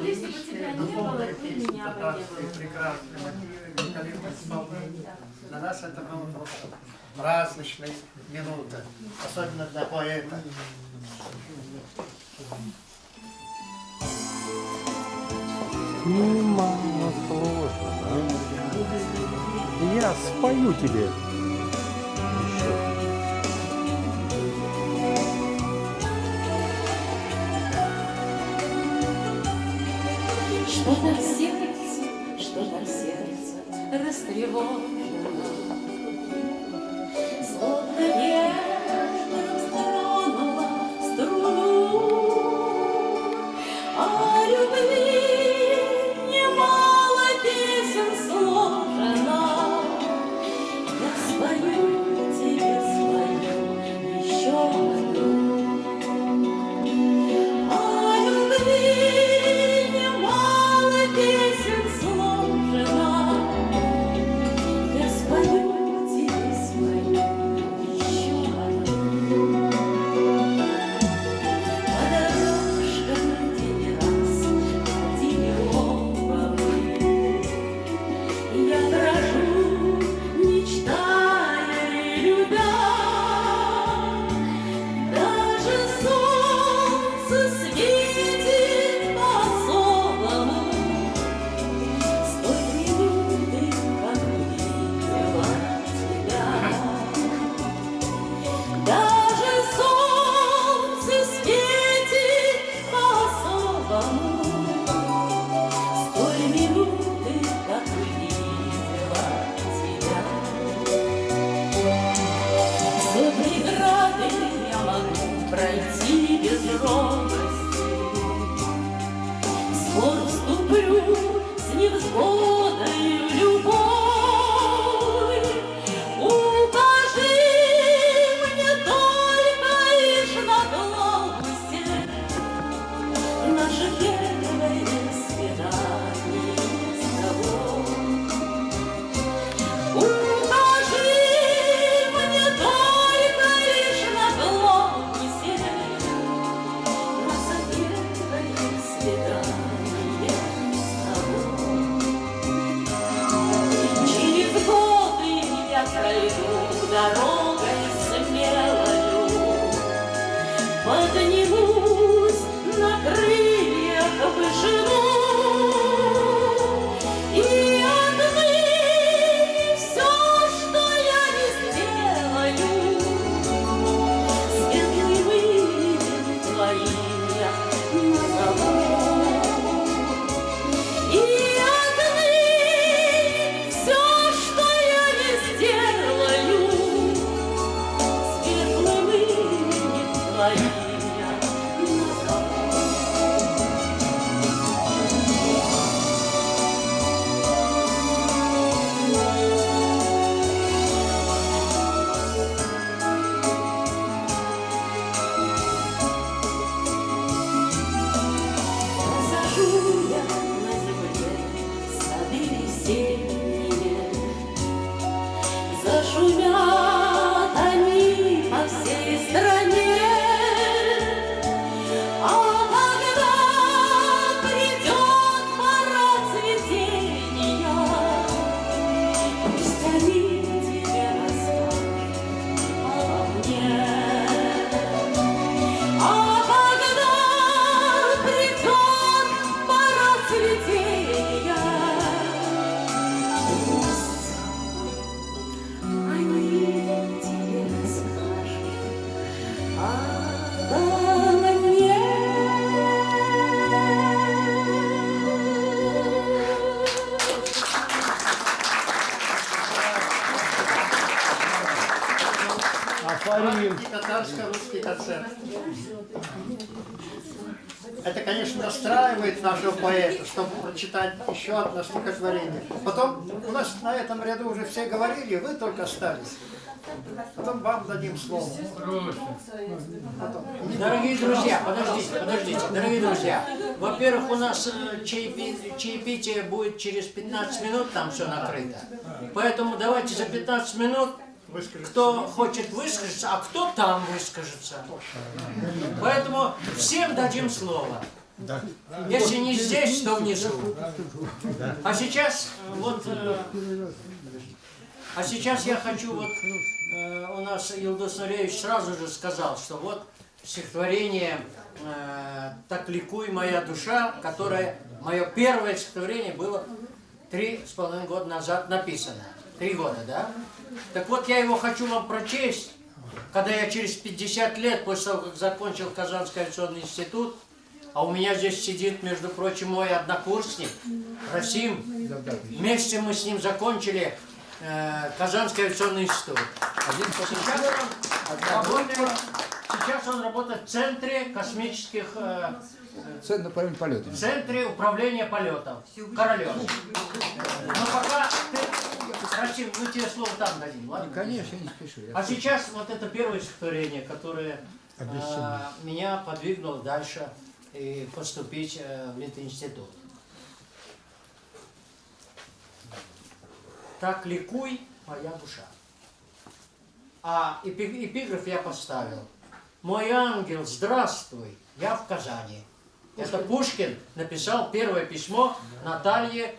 Если бы тебя не было, ты меня бы не было. Прекрасный мотив, великолепное исполнение. Для нас это было просто праздничная минута, особенно для поэта. Немало сложно, да? Я спою тебе еще. Что-то в сердце растревожено, словно ветром тронула струну, о любви немало песен сложено. Я спою тебе свою еще одну. О любви немало песен сложено. Я спою тебе свою еще одну. По дорожкам, где не раз ходили оба мы, я брожу, мечтая и любя. Даже солнце светит по-особому с той минуты, как увидела тебя. Даже солнце светит по-особому с той минуты, как увидела тебя. Все преграды я могу пройти без робости, в спор вступлю с невзгодой в любовь. Укажи мне только лишь на глупости наше первое свидание с тобой. Укажи мне только лишь на глупости наше первое свидание с тобой. Через годы я пройду дорогой смелою, поднимусь на крыльях вышину, и отныне все, что я не сделаю, светлым именем твоим я назову. И отныне все, что я не сделаю, светлым именем твоим я назову. Посажу я на земле сады весенние, зашумят они по всей стране. А когда придет пора цветения, пусть они тебе расскажут обо мне. А когда придет пора цветения, пусть они тебе расскажут обо мне. Афарин. И татарско-русский концерт. Это, конечно, настраивает нашего поэта, чтобы прочитать еще одно стихотворение. Потом у нас на этом ряду уже все говорили, вы только остались. Потом вам дадим слово. Потом. Дорогие друзья, подождите, дорогие друзья. Во-первых, у нас чаепитие будет через 15 минут, там все накрыто. Поэтому давайте за 15 минут Выскажется. кто хочет высказаться, а кто там выскажется. Поэтому всем дадим слово. Если не здесь, то внизу. А сейчас я хочу у нас Илдус Нуреевич сразу же сказал, что вот стихотворение «Так ликуй моя душа», которое мое первое стихотворение было 3,5 года назад написано. 3 года, да? Так вот, я его хочу вам прочесть, когда я через 50 лет, после того, как закончил Казанский авиационный институт, а у меня здесь сидит, между прочим, мой однокурсник, Расим. Вместе мы с ним закончили Казанский авиационный институт. Сейчас он работает в Центре космических... Центр управления полетами. В Центре управления полетов. Королев. Но пока ты... Расим, мы тебе слово там дадим, ладно? Конечно, я не спешу. А сейчас вот это первое стихотворение, которое меня подвигнуло дальше и поступить в Литинститут. Так ликуй, моя душа. А эпиграф я поставил. Мой ангел, здравствуй, я в Казани. Это Пушкин написал первое письмо Наталье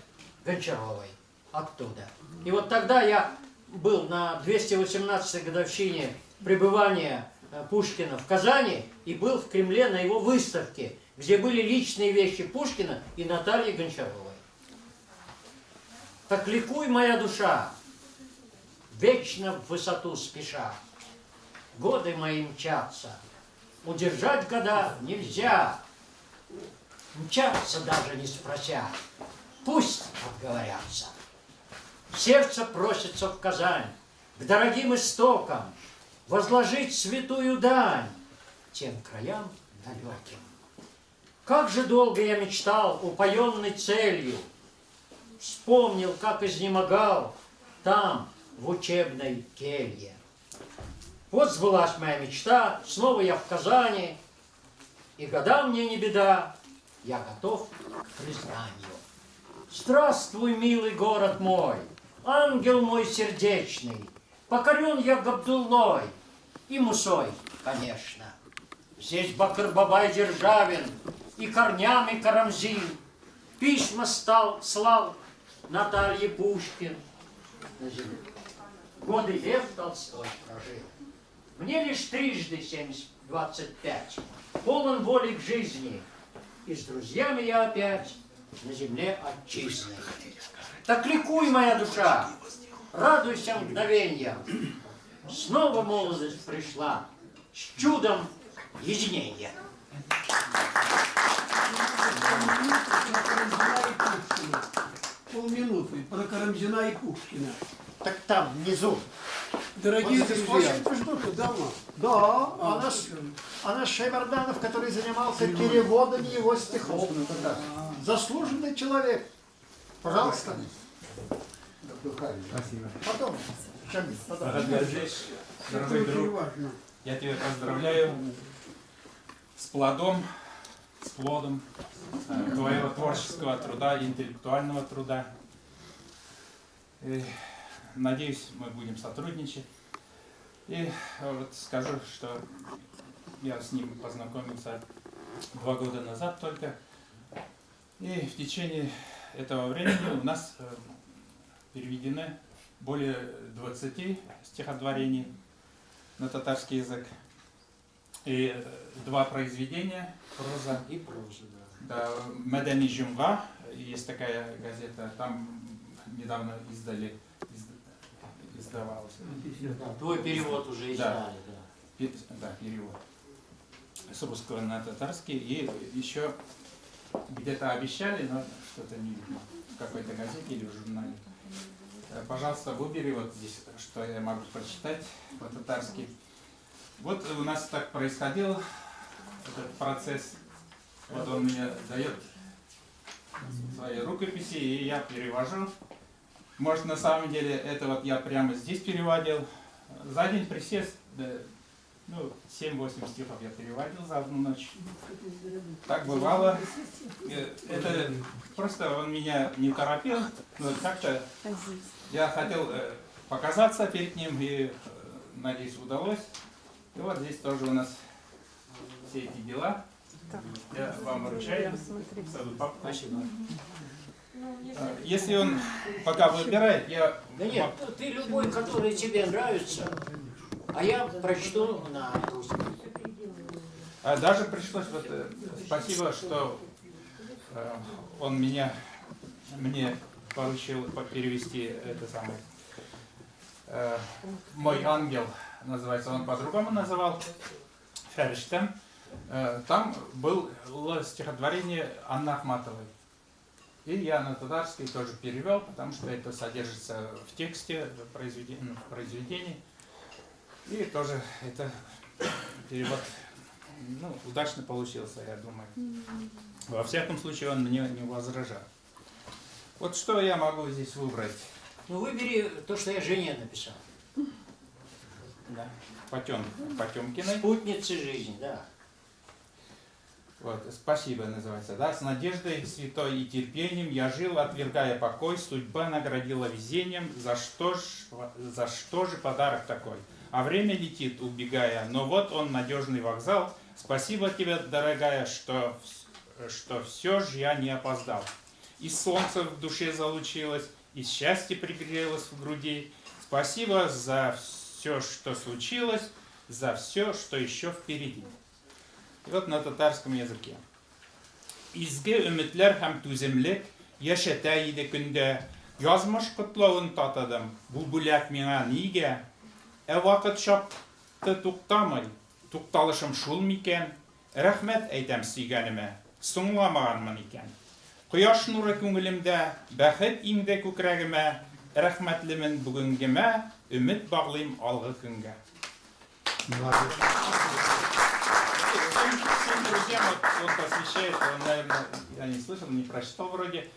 Гончаровой. Оттуда. И вот тогда я был на 218-й годовщине пребывания Пушкина в Казани и был в Кремле на его выставке, где были личные вещи Пушкина и Натальи Гончаровой. Так ликуй, моя душа, вечно в высоту спеша. Годы мои мчатся, удержать года нельзя. Мчатся даже не спрося, пусть отговорятся. Сердце просится в Казань, к дорогим истокам, возложить святую дань тем краям далеким. Как же долго я мечтал, упоенный целью, вспомнил, как изнемогал там, в учебной келье. Вот сбылась моя мечта, снова я в Казани, и года мне не беда, я готов к признанию. Здравствуй, милый город мой, ангел мой сердечный, покорен я Габдуллой и Мусой, конечно. Здесь Бакыр-Бабай Державин и корнями Карамзин, письма слал Наталье Пушкин. Годы Лев Толстой прожил. Мне лишь трижды 25, полон воли к жизни, и с друзьями я опять на земле отчизны. Так ликуй, моя душа, радуйся мгновеньям. Снова молодость пришла с чудом единения. Полминуты про Карамзина и Пушкина. Так там, внизу. Дорогие Вот здесь друзья, очень ждут. давно. Да, а наш Шеймарданов, который занимался переводом его стихов. Заслуженный человек. Пожалуйста. Спасибо. Потом. Шамиль, потом. Это Дорогой очень друг, важно. я тебя поздравляю с плодом твоего творческого труда, интеллектуального труда. И надеюсь, мы будем сотрудничать. И вот скажу, что я с ним познакомился 2 года назад только. И в течение этого времени у нас переведены более 20 стихотворений на татарский язык. И 2 произведения, проза И проза, да. да, Медени Жумга, есть такая газета, там недавно издавалась. Да, твой перевод уже издали, да. Да, перевод с русского на татарский. И еще где-то обещали, но что-то не видно, в какой-то газете или в журнале. Пожалуйста, выбери вот здесь, что я могу прочитать по-татарски. Вот у нас так происходил этот процесс. Вот он мне дает свои рукописи, и я перевожу. Может, на самом деле, это вот я прямо здесь переводил. За один присест, да, ну, 7-8 стихов я переводил за одну ночь. Так бывало. Это просто он меня не торопил, но как-то я хотел показаться перед ним, и, надеюсь, удалось. И вот здесь тоже у нас все эти дела. Я вам вручаю. Спасибо. Если он пока выбирает, я... Да нет, ты любой, который тебе нравится, а я прочту на русском. Даже пришлось, вот, спасибо, что он мне поручил перевести это самое. Мой ангел, называется, он по-другому называл, Ферштен. Там было стихотворение Анны Ахматовой. И я на татарский тоже перевел, потому что это содержится в тексте, в произведении. И тоже это перевод удачно получился, я думаю. Во всяком случае, он мне не возражал. Вот что я могу здесь выбрать? Ну, выбери то, что я жене написал. Да. Потемкиной. Спутницы жизни, да. Вот, спасибо называется. Да? С надеждой святой и терпением я жил, отвергая покой, судьба наградила везением, за что же подарок такой? А время летит, убегая, но вот он, надежный вокзал. Спасибо тебе, дорогая, что все же я не опоздал. И солнце в душе залучилось, и счастье пригрелось в груди. Спасибо за все, что случилось, за все, что еще впереди. И вот на татарском языке. Изге ümitler һәм түземлек яшәтә иде көндә. Язмыш котлавын татыдым. Бу бүләк миңа нигә? Вакыт чапты туктамый. Тукталышым шул микән? Рәхмәт әйтәм сөйгәнемә. Соңламаганмын икән. Кояш нуры күңелемдә, бәхет иңдә күкрәгемә. Рәхмәтлемен бүгенгемә, өмет баглыйм алгы көнгә. Всем друзьям он посвящает, он, наверное, я не слышал, не прочитал вроде.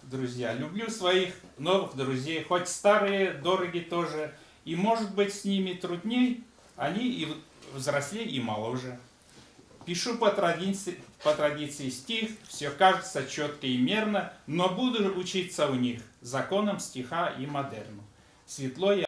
Друзья, люблю своих новых друзей, хоть старые, дорогие тоже. И может быть с ними трудней, они и взрослее, и моложе. Пишу по традиции стих, все кажется четко и мерно, но буду учиться у них законам стиха и модерну. Светло я